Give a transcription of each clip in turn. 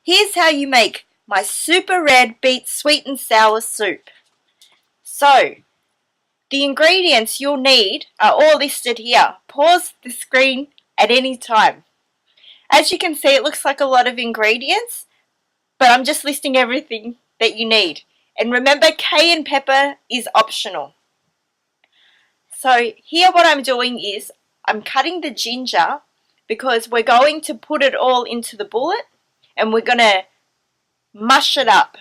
Here's how you make my super red beet sweet and sour soup. So, the ingredients you'll need are all listed here. Pause the screen at any time. As you can see, it looks like a lot of ingredients, but I'm just listing everything that you need. And remember, cayenne pepper is optional. So here what I'm doing is I'm cutting the ginger because we're going to put it all into the bullet and we're going to mush it up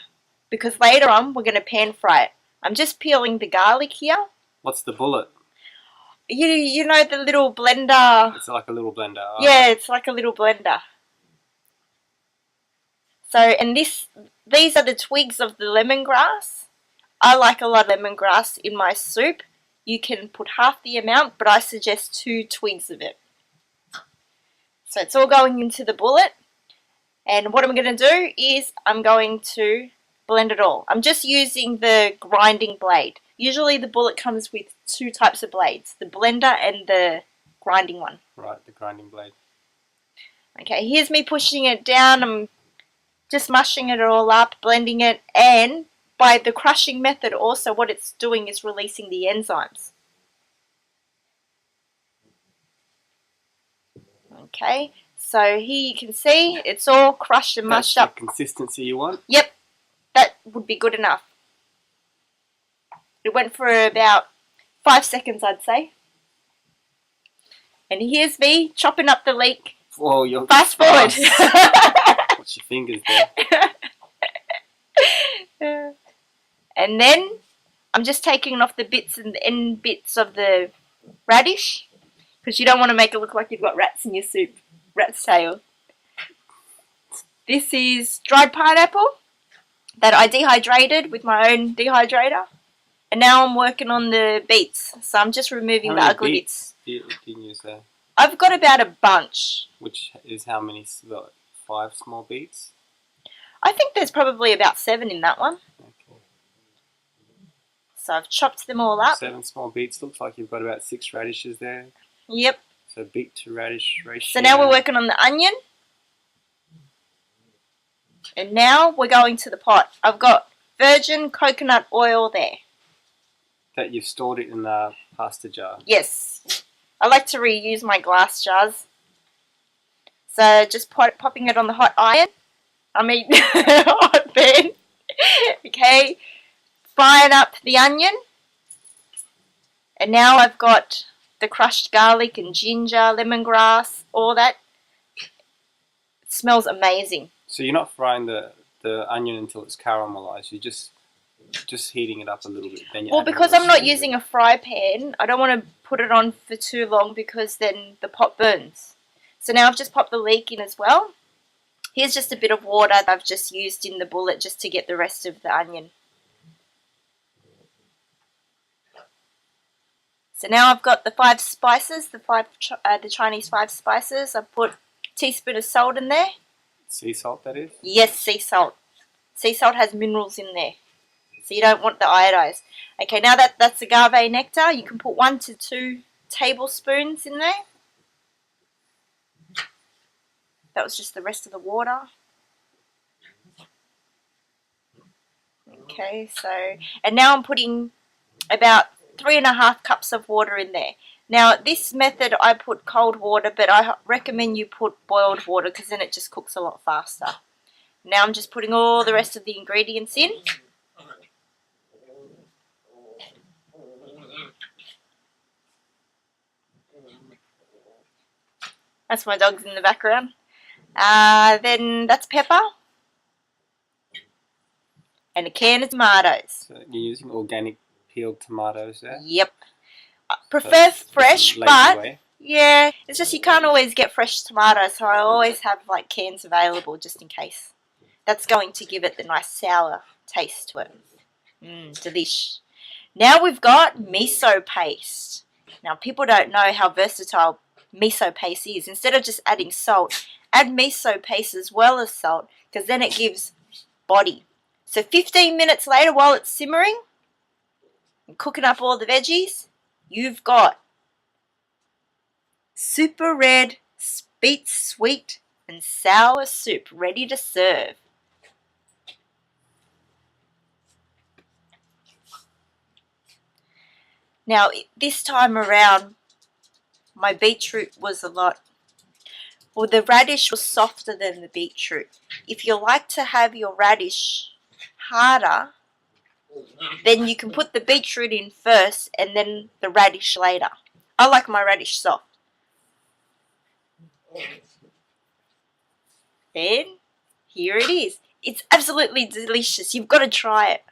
because later on we're going to pan fry it. I'm just peeling the garlic here. What's the bullet? You know the little blender. It's like a little blender. Oh. Yeah, it's like a little blender. So, and these are the twigs of the lemongrass. I like a lot of lemongrass in my soup. You can put half the amount, but I suggest 2 twigs of it. So it's all going into the bullet. And what I'm going to do is I'm going to blend it all. I'm just using the grinding blade. Usually the bullet comes with 2 types of blades, the blender and the grinding one. Right, the grinding blade. Okay, here's me pushing it down. I'm just mushing it all up, blending it, and by the crushing method also what it's doing is releasing the enzymes. Okay, so here you can see it's all crushed and mushed up. That's the consistency you want? Yep, that would be good enough. It went for about 5 seconds, I'd say. And here's me chopping up the leek. Whoa, you're fast forward. Watch your fingers there. And then I'm just taking off the bits and the end bits of the radish because you don't want to make it look like you've got rats in your soup. Rat's tail. This is dried pineapple that I dehydrated with my own dehydrator. And now I'm working on the beets. So I'm just removing the ugly bits. Do you use there? I've got about a bunch. Which is how many? 5 small beets? I think there's probably about 7 in that one. Okay. So I've chopped them all up. 7 small beets. Looks like you've got about 6 radishes there. Yep. So beet to radish ratio. So now we're working on the onion. And now we're going to the pot. I've got virgin coconut oil there. That you've stored it in a pasta jar. Yes. I like to reuse my glass jars. So just popping it on the hot iron. Hot pan. Okay. Frying up the onion. And now I've got the crushed garlic and ginger, lemongrass, all that. It smells amazing. So you're not frying the onion until it's caramelized. You're just heating it up a little bit. Then well, because I'm not using a fry pan, I don't want to put it on for too long because then the pot burns. So now I've just popped the leek in as well. Here's just a bit of water that I've just used in the bullet just to get the rest of the onion. So now I've got the 5 spices, the Chinese 5 spices. I've put a teaspoon of salt in there. Sea salt, that is? Yes, sea salt. Sea salt has minerals in there. So you don't want the iodized. Okay, now that's agave nectar. You can put 1 to 2 tablespoons in there. That was just the rest of the water. Okay, so, and now I'm putting about 3.5 cups of water in there. Now, this method I put cold water, but I recommend you put boiled water because then it just cooks a lot faster. Now I'm just putting all the rest of the ingredients in. That's my dogs in the background. Then that's pepper. And a can of tomatoes. So you're using organic peeled tomatoes there? Yep. I prefer fresh, but way. yeah, it's just you can't always get fresh tomatoes, so I always have like cans available just in case. That's going to give it the nice sour taste to it. Delish. Now we've got miso paste. Now people don't know how versatile miso paste is. Instead of just adding salt, add miso paste as well as salt because then it gives body. So 15 minutes later while it's simmering and cooking up all the veggies, you've got super red beet sweet and sour soup ready to serve. Now, this time around, my beetroot was the radish was softer than the beetroot. If you like to have your radish harder, then you can put the beetroot in first and then the radish later. I like my radish soft. Then, here it is. It's absolutely delicious. You've got to try it.